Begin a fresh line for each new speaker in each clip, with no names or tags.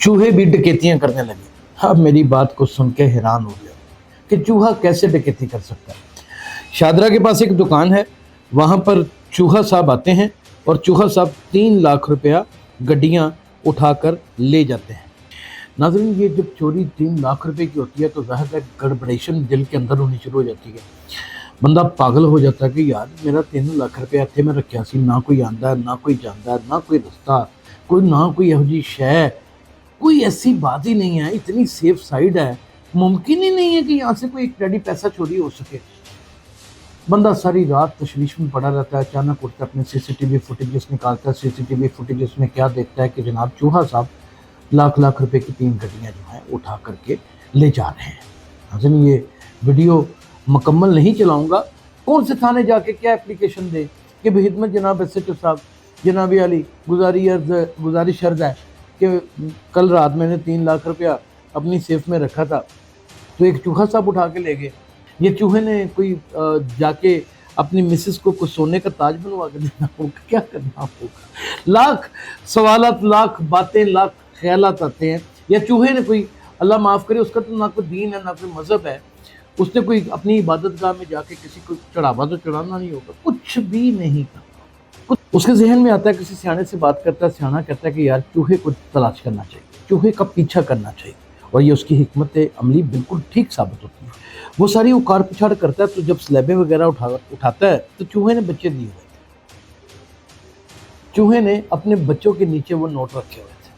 चूहे भी डकैतियां करने लगे। अब मेरी बात को सुन के हैरान हो गया कि चूहा कैसे डकैती कर सकता है। शादरा के पास एक दुकान है, वहाँ पर चूहा साहब आते हैं और चूहा साहब 3 लाख रुपया गड्डियाँ उठाकर ले जाते हैं। नाज़रीन, ये जब चोरी 3 लाख रुपए की होती है तो ज़ाहिर है गड़बड़ेशन दिल के अंदर होनी शुरू हो जाती है। बंदा पागल हो जाता है कि यार मेरा 3 लाख रुपया इत्थे मैं रखा सी, ना कोई आंदा ना कोई जांदा ना कोई रस्ता, कोई ना कोई यहो जी शै, कोई ऐसी बात ही नहीं है, इतनी सेफ साइड है, मुमकिन ही नहीं है कि यहाँ से कोई एक डैडी पैसा चोरी हो सके। बंदा सारी रात तशवीश में पड़ा रहता है। अचानक उठता है, अपने सीसीटीवी फुटेजेस निकालता है। सीसीटीवी फुटेजेस में क्या देखता है कि जनाब चूहा साहब लाख लाख रुपए की 3 गड्डियाँ जो हैं उठा करके ले जा रहे हैं। नाज़रीन, ये वीडियो मुकम्मल नहीं चलाऊंगा। कौन से थाने जाके क्या एप्लीकेशन दे कि बहिदमत जनाब SHO साहब, जनाब अली गुजारिश अर्ज है कि कल रात मैंने 3 लाख रुपया अपनी सेफ में रखा था तो एक चूहा साहब उठा के ले गए। ये चूहे ने कोई जाके अपनी मिसेस को कुछ सोने का ताज बनवा के देना होगा, क्या करना होगा। लाख सवालात, लाख बातें, लाख ख्यालात आते हैं। या चूहे ने कोई, अल्लाह माफ़ करे, उसका तो ना कोई दीन है ना कोई मज़हब है, उसने कोई अपनी इबादत गाह में जाके किसी को चढ़ावा तो चढ़ाना नहीं होगा, कुछ भी नहीं करना। उसके जहन में आता है, किसी सियाने से बात करता है, सियाना कहता है कि यार चूहे को तलाश करना चाहिए, चूहे का पीछा करना चाहिए, और ये उसकी हिकमत अमली बिल्कुल ठीक साबित होती है। वो सारी उकार पिछाड़ करता है, तो जब स्लैबें वगैरह उठाता है तो चूहे ने बच्चे दिए हुए थे। चूहे ने अपने बच्चों के नीचे वो नोट रखे हुए थे,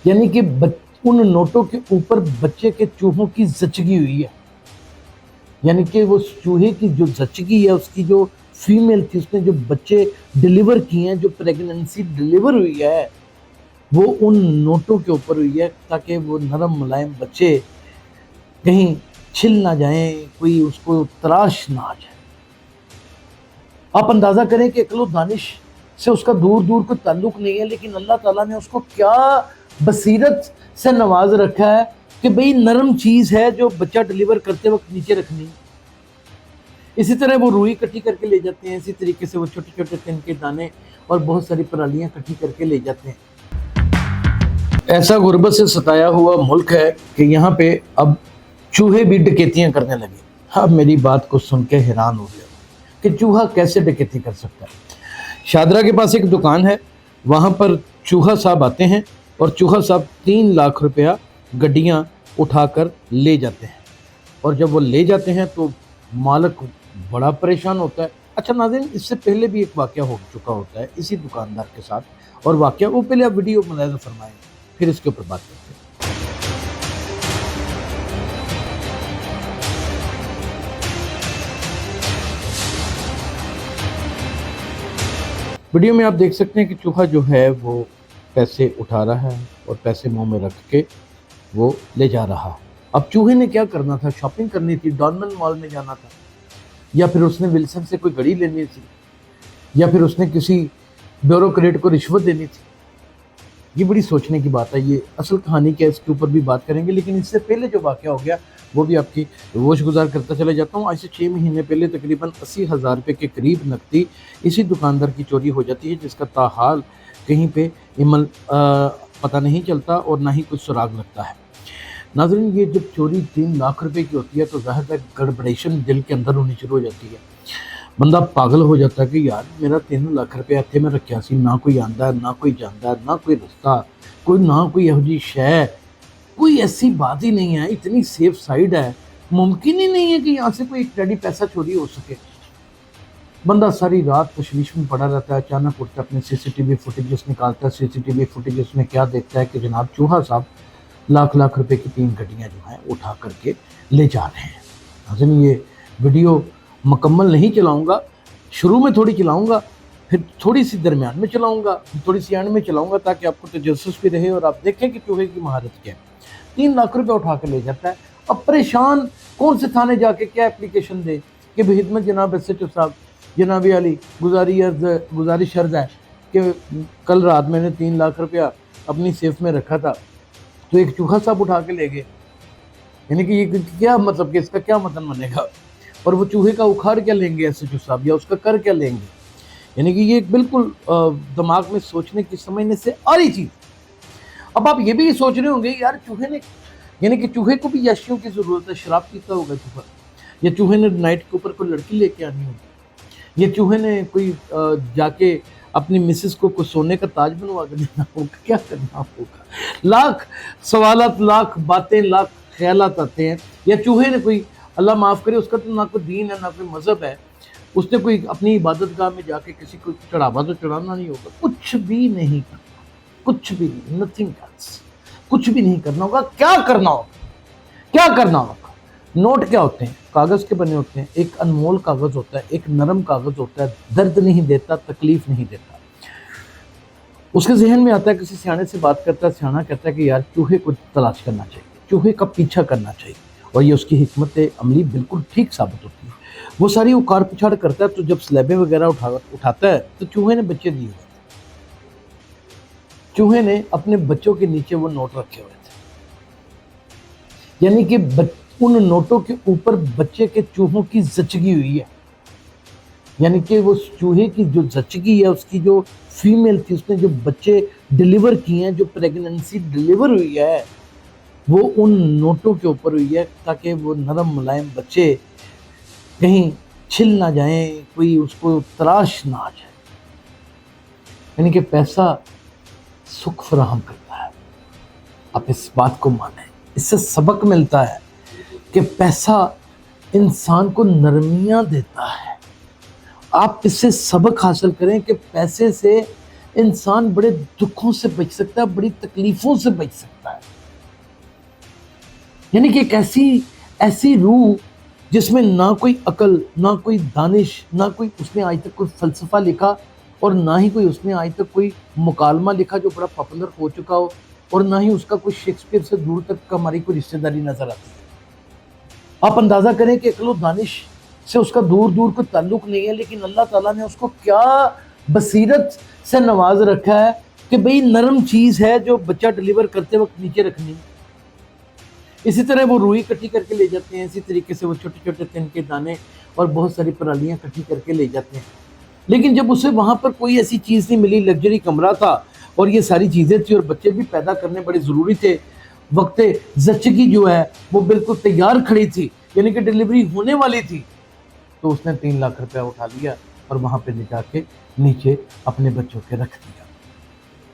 यानी कि उन नोटों के ऊपर बच्चे के चूहों की जचगी हुई है। यानी कि वो चूहे की जो जचगी है, उसकी जो फीमेल थी, उसने जो बच्चे डिलीवर किए हैं, जो प्रेगनेंसी डिलीवर हुई है, वो उन नोटों के ऊपर हुई है, ताकि वो नरम मुलायम बच्चे कहीं छिल ना जाएं, कोई उसको तराश ना आ जाए। आप अंदाज़ा करें कि अक्ल दानिश से उसका दूर दूर कोई ताल्लुक नहीं है, लेकिन अल्लाह ताला ने उसको क्या बसीरत से नवाज रखा है कि भाई नरम चीज़ है जो बच्चा डिलीवर करते वक्त नीचे रखनी। इसी तरह वो रुई इकट्ठी करके ले जाते हैं, इसी तरीके से वो छोटे छोटे तिन के दाने और बहुत सारी परालियाँ इकट्ठी करके ले जाते हैं। ऐसा गुर्बत से सताया हुआ मुल्क है कि यहाँ पे अब चूहे भी डकैतियाँ करने लगे। अब मेरी बात को सुन के हैरान हो गया कि चूहा कैसे डकैती कर सकता है। शादरा के पास एक दुकान है, वहाँ पर चूहा साहब आते हैं और चूहा साहब 3 लाख रुपया गड्डियाँ उठाकर ले जाते हैं, और जब वो ले जाते हैं तो मालिक बड़ा परेशान होता है। अच्छा नाज़रीन, इससे पहले भी एक वाक़या हो चुका होता है इसी दुकानदार के साथ, और वाक़या वो पहले आप वीडियो मुलाहिज़ा फरमाएं, फिर इसके ऊपर बात करते हैं। वीडियो में आप देख सकते हैं कि चूहा जो है वो पैसे उठा रहा है और पैसे मुंह में रख के वो ले जा रहा है। अब चूहे ने क्या करना था, शॉपिंग करनी थी, डॉनमन मॉल में जाना था, या फिर उसने विल्सन से कोई घड़ी लेनी थी, या फिर उसने किसी ब्यूरोक्रेट को रिश्वत देनी थी। ये बड़ी सोचने की बात है। ये असल कहानी क्या है, इसके ऊपर भी बात करेंगे, लेकिन इससे पहले जो वाक़या हो गया वो भी आपकी रोश गुजार करता चला जाता हूँ। आज से 6 महीने पहले तकरीबन 80,000 रुपये के करीब नकदी इसी दुकानदार की चोरी हो जाती है, जिसका ताहाल कहीं पे इमल पता नहीं चलता और ना ही कुछ सुराग लगता है। नाज़रीन, ये जब चोरी 3 लाख रुपए की होती है तो ज़ाहिर है गड़बड़ेशन दिल के अंदर होनी शुरू हो जाती है। बंदा पागल हो जाता है कि यार मेरा 3 लाख रुपया इत्थे मैं रखा सी, ना कोई आंदा ना कोई जांदा ना कोई रस्ता, कोई ना कोई यहो जी शै, कोई ऐसी बात ही नहीं है, इतनी सेफ साइड है, मुमकिन ही नहीं है कि यहाँ से कोई एक डैडी पैसा चोरी हो सके। बंदा सारी रात तशवीश में पड़ा रहता है। अचानक उठता है, अपने सीसीटीवी फुटेजेस निकालता है। सीसीटीवी फुटेजेस में क्या देखता है कि जनाब चूहा साहब लाख लाख रुपए की 3 गड्डियाँ जो हैं उठा करके ले जा रहे हैं। नाज़रीन, ये वीडियो मुकम्मल नहीं चलाऊंगा, शुरू में थोड़ी चलाऊंगा, फिर थोड़ी सी दरमियान में चलाऊंगा, थोड़ी सी एंड में चलाऊंगा, ताकि आपको तजस्सुस भी रहे और आप देखें कि चूहे की महारत क्या है। 3 लाख रुपये उठा कर ले जाता है। अब परेशान कौन से थाने जाके क्या एप्लीकेशन दे कि बहिदमत जनाब SHO साहब, जनाब अली गुजारिश अर्ज है कि कल रात मैंने 3 लाख रुपया अपनी सेफ में रखा था तो एक चूहा साहब उठा के ले गए। यानी कि ये क्या मतलब, कि इसका क्या मतलब बनेगा, और वो चूहे का उखाड़ क्या लेंगे SHO साहब, या उसका कर क्या लेंगे। यानी कि ये बिल्कुल दिमाग में सोचने की, समझने से आ रही चीज़। اب آپ یہ بھی سوچ رہے ہوں گے یار چوہے نے، یعنی کہ چوہے کو بھی یاشیوں کی ضرورت ہے، شراب پیتا ہوگا چوہا، یا چوہے نے نائٹ کے اوپر کوئی لڑکی لے کے آنی ہوگی، یا چوہے نے کوئی جا کے اپنی مسز کو کوئی سونے کا تاج بنوا کے دینا ہوگا، کیا کرنا ہوگا، لاکھ سوالات، لاکھ باتیں، لاکھ خیالات آتے ہیں. یا چوہے نے کوئی، اللہ معاف کرے، اس کا تو نہ کوئی دین ہے نہ کوئی مذہب ہے، اس نے کوئی اپنی عبادت گاہ میں جا کے کسی کو چڑھاوا تو چڑھانا نہیں ہوگا، کچھ بھی نہیں کرنا، کچھ بھی نہیں، نتھنگ ایلس، کچھ بھی نہیں کرنا ہوگا. کیا کرنا ہوگا؟ کیا کرنا ہوگا؟ نوٹ کیا ہوتے ہیں؟ کاغذ کے بنے ہوتے ہیں. ایک انمول کاغذ ہوتا ہے، ایک نرم کاغذ ہوتا ہے، درد نہیں دیتا، تکلیف نہیں دیتا. اس کے ذہن میں آتا ہے، کسی سیانے سے بات کرتا ہے، سیانا کہتا ہے کہ یار چوہے کو تلاش کرنا چاہیے، چوہے کا پیچھا کرنا چاہیے، اور یہ اس کی حکمت عملی بالکل ٹھیک ثابت ہوتی ہے. وہ ساری اکاڑ پچھاڑ کرتا ہے، تو جب سلیبیں وغیرہ اٹھاتا ہے تو چوہے نے بچے دیے ہوئے تھے، چوہے نے اپنے بچوں کے نیچے وہ نوٹ رکھے ہوئے تھے، یعنی کہ ان نوٹوں کے اوپر بچے کے چوہوں کی زچگی ہوئی ہے، یعنی کہ وہ چوہے کی جو زچگی ہے، اس کی جو فیمیل تھی، اس نے جو بچے ڈیلیور کیے ہیں، جو پریگننسی ڈیلیور ہوئی ہے، وہ ان نوٹوں کے اوپر ہوئی ہے، تاکہ وہ نرم ملائم بچے کہیں چھل نہ جائیں، کوئی اس کو تراش نہ آ جائے. یعنی کہ پیسہ سکھ فراہم کرتا ہے. آپ اس بات کو مانیں، اس سے سبق ملتا ہے کہ پیسہ انسان کو نرمیاں دیتا ہے. آپ اس سے سبق حاصل کریں کہ پیسے سے انسان بڑے دکھوں سے بچ سکتا ہے، بڑی تکلیفوں سے بچ سکتا ہے. یعنی کہ ایک ایسی روح جس میں نہ کوئی عقل، نہ کوئی دانش، نہ کوئی اس نے آج تک کوئی فلسفہ لکھا، اور نہ ہی کوئی اس نے آج تک کوئی مکالمہ لکھا جو بڑا پاپولر ہو چکا ہو، اور نہ ہی اس کا کوئی شیکسپیئر سے دور تک ہماری کوئی رشتہ داری نظر آتی ہے. آپ اندازہ کریں کہ عقل و دانش سے اس کا دور دور کوئی تعلق نہیں ہے، لیکن اللہ تعالیٰ نے اس کو کیا بصیرت سے نواز رکھا ہے کہ بھئی نرم چیز ہے جو بچہ ڈیلیور کرتے وقت نیچے رکھنی. اسی طرح وہ روئی کٹھی کر کے لے جاتے ہیں، اسی طریقے سے وہ چھوٹے چھوٹے تن کے دانے اور بہت ساری پرالیاں کٹھی کر کے لے جاتے ہیں. لیکن جب اسے وہاں پر کوئی ایسی چیز نہیں ملی، لگژری کمرہ تھا اور یہ ساری چیزیں تھی اور بچے بھی پیدا کرنے بڑے ضروری تھے، وقت زچگی جو ہے وہ بالکل تیار کھڑی تھی، یعنی کہ ڈیلیوری ہونے والی تھی، تو اس نے 3 لاکھ روپیہ اٹھا لیا اور وہاں پہ لے جا کے نیچے اپنے بچوں کے رکھ دیا.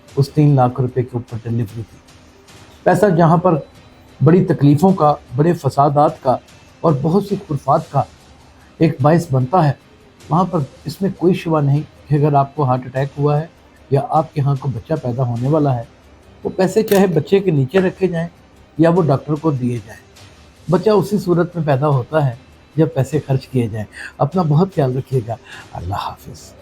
اس 3 لاکھ روپے کے اوپر ڈیلیوری تھی. پیسہ جہاں پر بڑی تکلیفوں کا، بڑے فسادات کا اور بہت سی خرافات کا ایک باعث بنتا ہے، وہاں پر اس میں کوئی شبہ نہیں کہ اگر آپ کو ہارٹ اٹیک ہوا ہے یا آپ کے ہاں کو بچہ پیدا ہونے والا ہے، وہ پیسے چاہے بچے کے نیچے رکھے جائیں یا وہ ڈاکٹر کو دیے جائیں، بچہ اسی صورت میں پیدا ہوتا ہے جب پیسے خرچ کیے جائیں. اپنا بہت خیال رکھیے گا. اللہ حافظ.